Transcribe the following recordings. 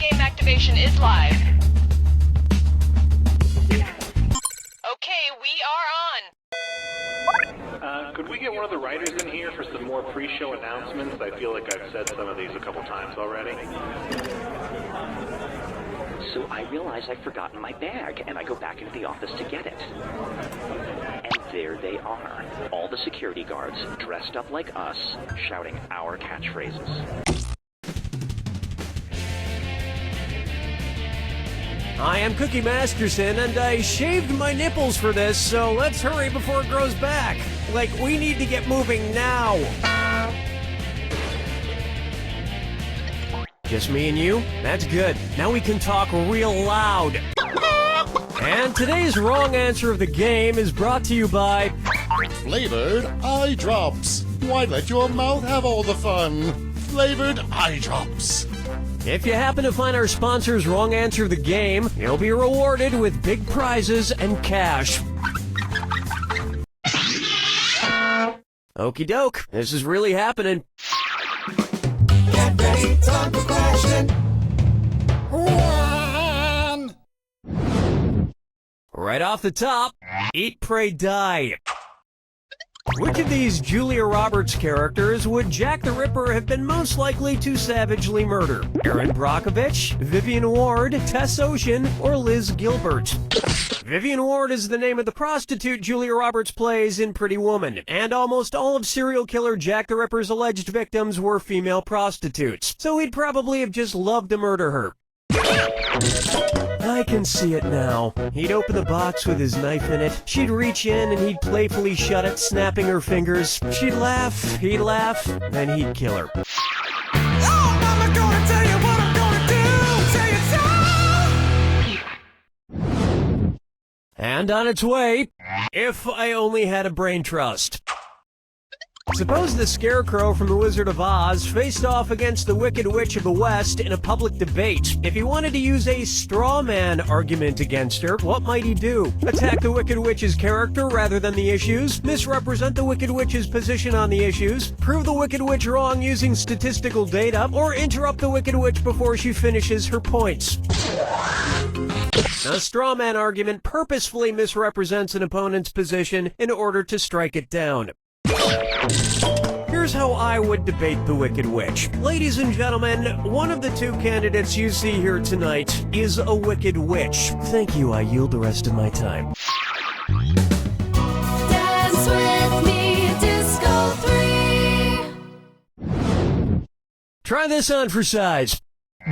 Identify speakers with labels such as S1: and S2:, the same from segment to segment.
S1: game activation is live. Okay, we are on.
S2: Could we get one of the writers in here for some more pre-show announcements? I feel like I've said some of these a couple times already.
S3: So I realize I've forgotten my bag, and I go back into the office to get it. And there they are, all the security guards, dressed up like us, shouting our catchphrases.
S4: I am Cookie Masterson, and I shaved my nipples for this, so let's hurry before it grows back. Like, we need to get moving now. Just me and you? That's good. Now we can talk real loud. And today's wrong answer of the game is brought to you by...
S5: Flavored eye drops. Why let your mouth have all the fun? Flavored eye drops.
S4: If you happen to find our sponsor's wrong answer of the game, you'll be rewarded with big prizes and cash. Okie doke, this is really happening.
S5: Get ready, time for question. 1.
S4: Right off the top, Eat, Pray, Die. Which of these Julia Roberts characters would Jack the Ripper have been most likely to savagely murder? Erin Brockovich, Vivian Ward, Tess Ocean, or Liz Gilbert? Vivian Ward is the name of the prostitute Julia Roberts plays in Pretty Woman, and almost all of serial killer Jack the Ripper's alleged victims were female prostitutes, so he'd probably have just loved to murder her. I can see it now. He'd open the box with his knife in it. She'd reach in and he'd playfully shut it, snapping her fingers. She'd laugh, he'd laugh, then he'd kill her.
S5: Oh, Mama, gonna tell you what I'm gonna do. Tell you so.
S4: And on its way, If I Only Had a Brain Trust. Suppose the Scarecrow from The Wizard of Oz faced off against the Wicked Witch of the West in a public debate. If he wanted to use a straw man argument against her, what might he do? Attack the Wicked Witch's character rather than the issues? Misrepresent the Wicked Witch's position on the issues? Prove the Wicked Witch wrong using statistical data? Or interrupt the Wicked Witch before she finishes her points? A straw man argument purposefully misrepresents an opponent's position in order to strike it down. Here's how I would debate the Wicked Witch. Ladies and gentlemen, one of the two candidates you see here tonight is a Wicked Witch. Thank you, I yield the rest of my time.
S6: Dance with me, Disco 3.
S4: Try this on for size.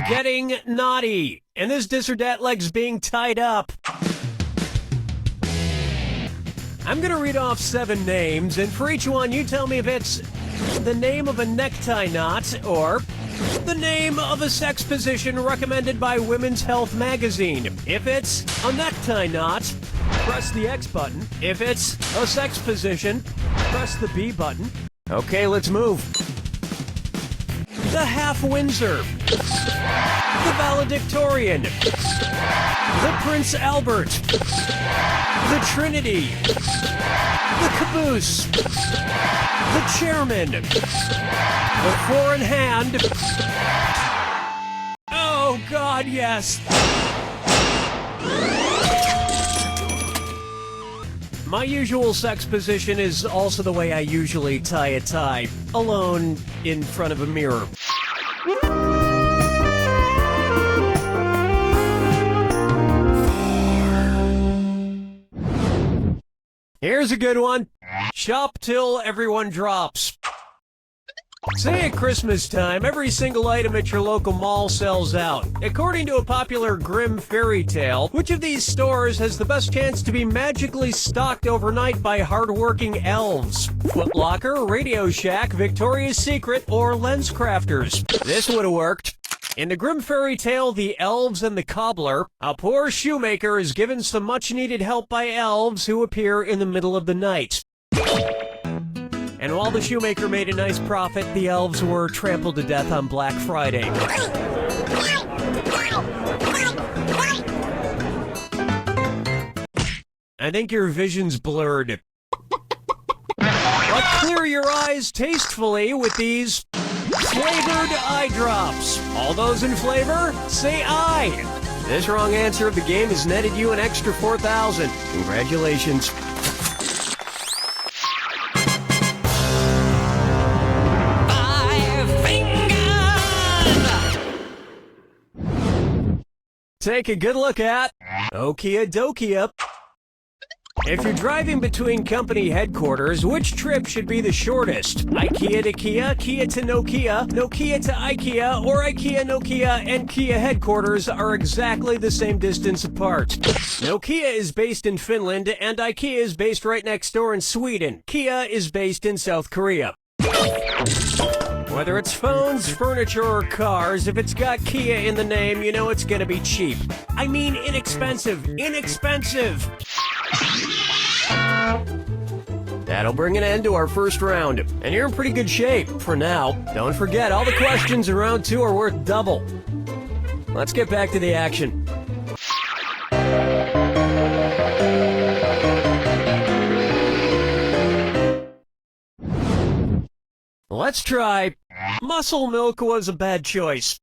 S4: Getting naughty. And this dis or dat leg's being tied up. I'm gonna read off 7 names, and for each one you tell me if it's the name of a necktie knot or the name of a sex position recommended by Women's Health magazine. If it's a necktie knot, press the X button. If it's a sex position, press the B button. Okay, let's move. The Half Windsor. The Valedictorian. The Prince Albert. The Trinity. The Caboose. The Chairman. The Four in Hand. Oh, God, yes. My usual sex position is also the way I usually tie a tie, alone in front of a mirror. Here's a good one. Shop till everyone drops. Say at Christmas time, every single item at your local mall sells out. According to a popular Grimm fairy tale, which of these stores has the best chance to be magically stocked overnight by hardworking elves? Foot Locker, Radio Shack, Victoria's Secret, or LensCrafters? This would have worked. In the Grimm fairy tale, The Elves and the Cobbler, a poor shoemaker is given some much-needed help by elves who appear in the middle of the night. And while the shoemaker made a nice profit, the elves were trampled to death on Black Friday. I think your vision's blurred. But clear your eyes tastefully with these Flavored eye drops. All those in flavor, say aye. This wrong answer of the game has netted you an extra 4,000. Congratulations. Take a good look at Okia Dokia. If you're driving between company headquarters, which trip should be the shortest? IKEA to Kia, Kia to Nokia, Nokia to IKEA, or IKEA, Nokia, and Kia headquarters are exactly the same distance apart. Nokia is based in Finland, and IKEA is based right next door in Sweden. Kia is based in South Korea. Whether it's phones, furniture, or cars, if it's got Kia in the name, you know it's gonna be cheap. I mean inexpensive. Inexpensive! That'll bring an end to our first round, and you're in pretty good shape for now. Don't forget, all the questions in round 2 are worth double. Let's get back to the action. Let's try Muscle Milk was a bad choice.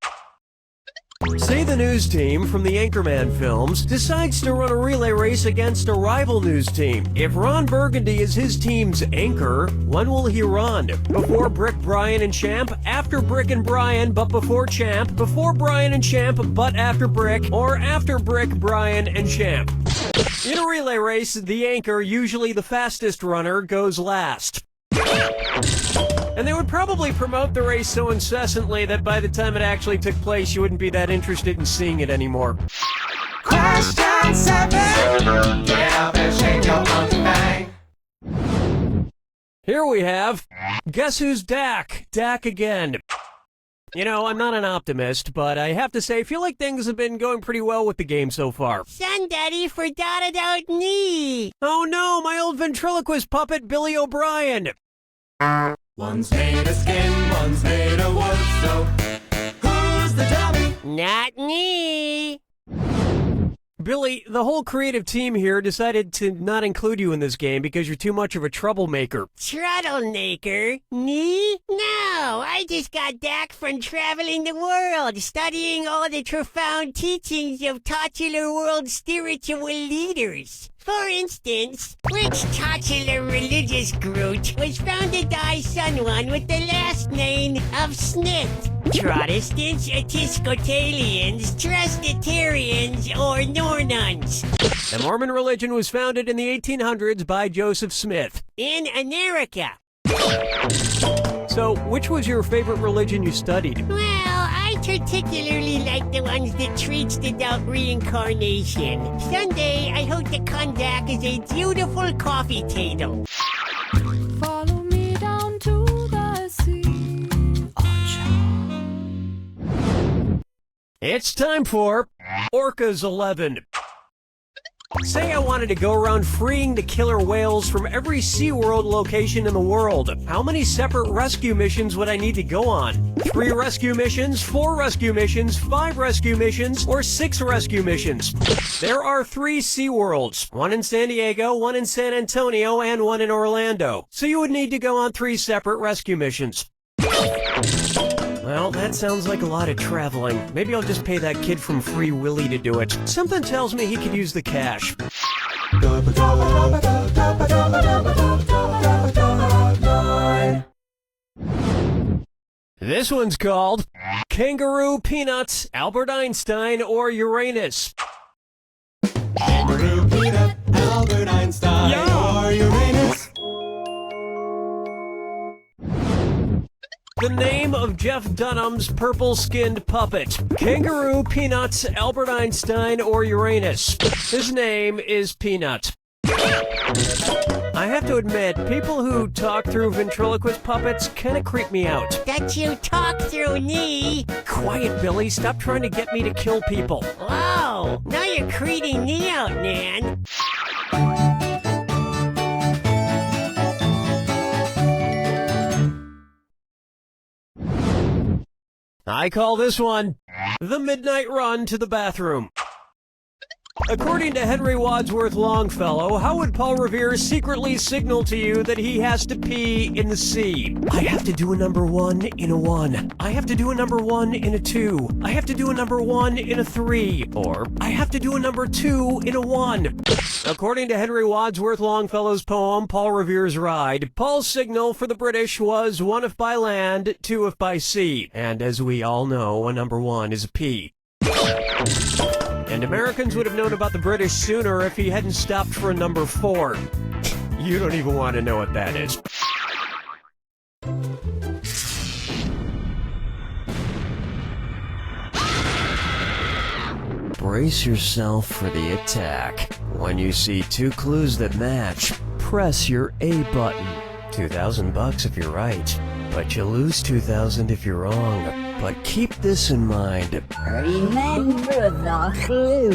S4: Say the news team from the Anchorman films decides to run a relay race against a rival news team. If Ron Burgundy is his team's anchor, when will he run? Before Brick, Brian, and Champ? After Brick and Brian, but before Champ? Before Brian and Champ, but after Brick? Or after Brick, Brian, and Champ? In a relay race, the anchor, usually the fastest runner, goes last. And they would probably promote the race so incessantly that by the time it actually took place, you wouldn't be that interested in seeing it anymore.
S7: Question 7. Get up and shake your monkey bang.
S4: Here we have Guess Who's Dak? Dak again. You know, I'm not an optimist, but I have to say, I feel like things have been going pretty well with the game so far.
S8: Son, Daddy forgot about me.
S4: Oh no, my old ventriloquist puppet, Billy O'Brien.
S7: One's made of skin, one's made of wood, so who's the dummy?
S8: Not me.
S4: Billy, the whole creative team here decided to not include you in this game because you're too much of a troublemaker.
S8: Troublemaker? Me? No, I just got back from traveling the world, studying all the profound teachings of titular world spiritual leaders. For instance, which titular religious group was founded by someone with the last name of Smith? Protestants, Episcopalians, Presbyterians, or Nornuns?
S4: The Mormon religion was founded in the 1800s by Joseph Smith.
S8: In America.
S4: So, which was your favorite religion you studied?
S8: Well, I particularly like the ones that treats about reincarnation. Someday, I hope to come back as a beautiful coffee table.
S6: Follow me down to the sea.
S4: It's time for Orcas 11. Say I wanted to go around freeing the killer whales from every SeaWorld location in the world. How many separate rescue missions would I need to go on? 3 rescue missions, 4 rescue missions, 5 rescue missions, or 6 rescue missions? There are 3 SeaWorlds, 1 in San Diego, 1 in San Antonio, and 1 in Orlando. So you would need to go on 3 separate rescue missions. Well, that sounds like a lot of traveling. Maybe I'll just pay that kid from Free Willy to do it. Something tells me he could use the cash. This one's called Kangaroo, Peanuts, Albert Einstein, or Uranus.
S7: Kangaroo, peanut, Albert Einstein, or Uranus.
S4: The name of Jeff Dunham's purple-skinned puppet. Kangaroo, Peanuts, Albert Einstein, or Uranus. His name is Peanut. I have to admit, people who talk through ventriloquist puppets kind of creep me out.
S8: That you talk through me.
S4: Quiet, Billy. Stop trying to get me to kill people.
S8: Whoa, now you're creeping me out, man.
S4: I call this one the Midnight Run to the Bathroom. According to Henry Wadsworth Longfellow, how would Paul Revere secretly signal to you that he has to pee in the sea? I have to do a number 1 in a 1. I have to do a number 1 in a 2. I have to do a number 1 in a 3. Or, I have to do a number 2 in a 1. According to Henry Wadsworth Longfellow's poem, Paul Revere's Ride, Paul's signal for the British was 1 if by land, 2 if by sea. And as we all know, a number 1 is a P. And Americans would have known about the British sooner if he hadn't stopped for a number 4. You don't even want to know what that is. Brace yourself for the attack. When you see 2 clues that match, press your A button. $2,000 if you're right, but you lose $2,000 if you're wrong. But keep this in mind.
S8: Remember the clue.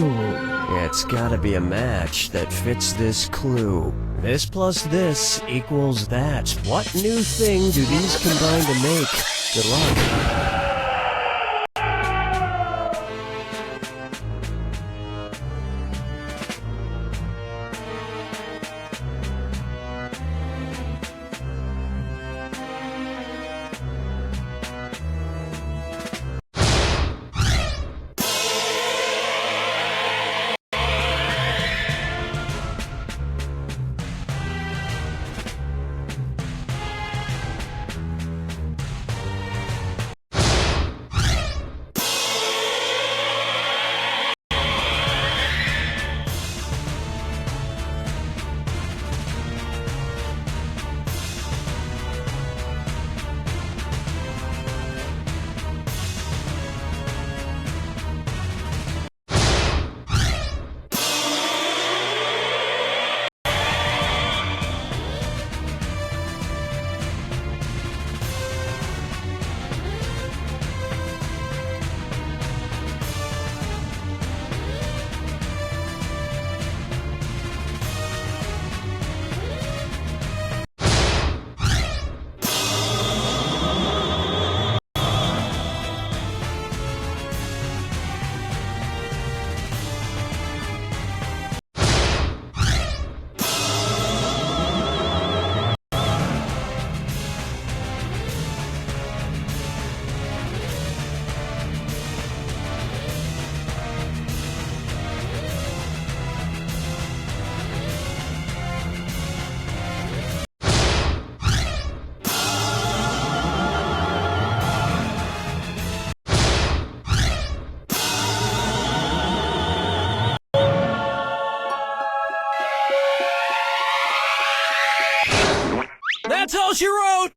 S4: It's gotta be a match that fits this clue. This plus this equals that. What new thing do these combine to make? Good luck. That's all she wrote!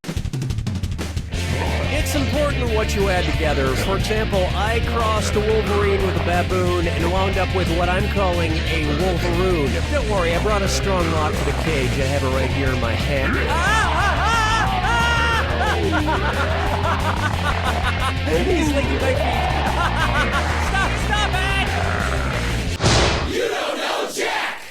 S4: It's important what you add together. For example, I crossed a Wolverine with a baboon and wound up with what I'm calling a Wolveroon. Don't worry, I brought a strong lock for the cage. I have it right here in my hand. He's licking my feet. Stop it!
S7: You don't know Jack!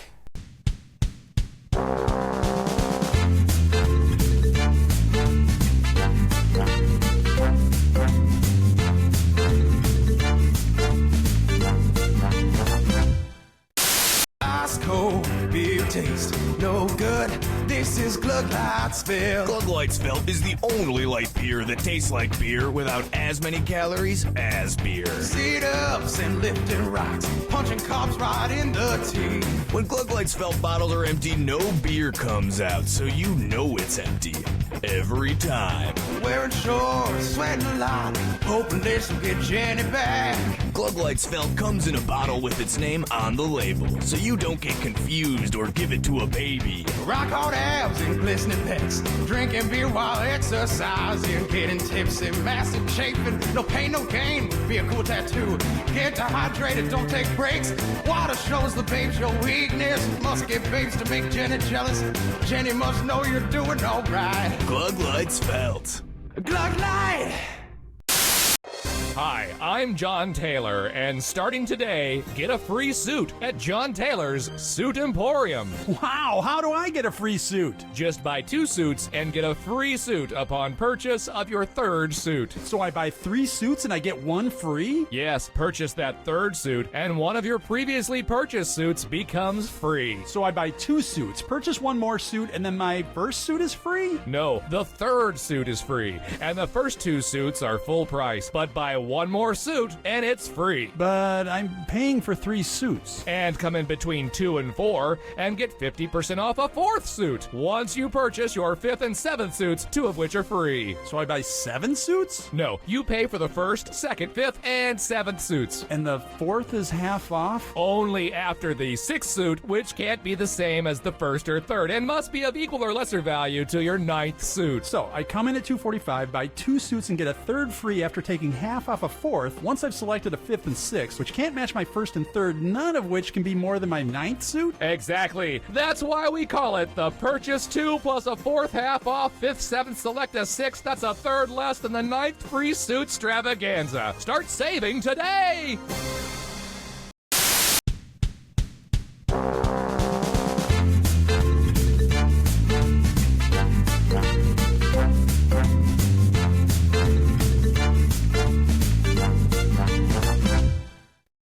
S7: Ice cold beer taste, no good. This is Glug Lightsville.
S9: Glug Lightsville is the only light beer that tastes like beer without as many calories as beer.
S7: Sit-ups and lifting rocks, punching cops right in the teeth.
S9: When Glug Lightsville bottles are empty, no beer comes out, so you know it's empty. Every time.
S7: Wearing shorts, sweating a lot, hoping this will get Jenny back.
S9: Glug Lightsville comes in a bottle with its name on the label, so you don't get confused or give it to a baby.
S7: Rock hard abs and glistening pecs, drinking beer while exercising, getting tipsy, massive chafing, no pain, no gain, be a cool tattoo. Get dehydrated, don't take breaks. Water shows the babes your weakness. Must get babes to make Jenny jealous. Jenny must know you're doing alright.
S9: Glug Lightsville.
S7: Glug Light!
S10: Hi, I'm John Taylor, and starting today, get a free suit at John Taylor's Suit Emporium.
S11: Wow, how do I get a free suit?
S10: Just buy 2 suits and get a free suit upon purchase of your 3rd suit.
S11: So I buy 3 suits and I get 1 free?
S10: Yes, purchase that 3rd suit, and one of your previously purchased suits becomes free.
S11: So I buy 2 suits, purchase 1 more suit, and then my first suit is free?
S10: No, the 3rd suit is free, and the first 2 suits are full price, but buy 1 more suit and it's free.
S11: But I'm paying for 3 suits.
S10: And come in between 2 and 4 and get 50% off a 4th suit once you purchase your 5th and 7th suits, 2 of which are free.
S11: So I buy 7 suits?
S10: No, you pay for the 1st, 2nd, 5th, and 7th suits.
S11: And the 4th is half off?
S10: Only after the 6th suit, which can't be the same as the 1st or 3rd, and must be of equal or lesser value to your 9th suit.
S11: So I come in at $245, buy 2 suits, and get a 3rd free after taking half off a 4th once I've selected a 5th and 6th, which can't match my 1st and 3rd, none of which can be more than my 9th suit?
S10: Exactly. That's why we call it the Purchase 2 plus a 4th half off, 5th, 7th, select a 6th, that's a 3rd less than the 9th free suit extravaganza. Start saving today!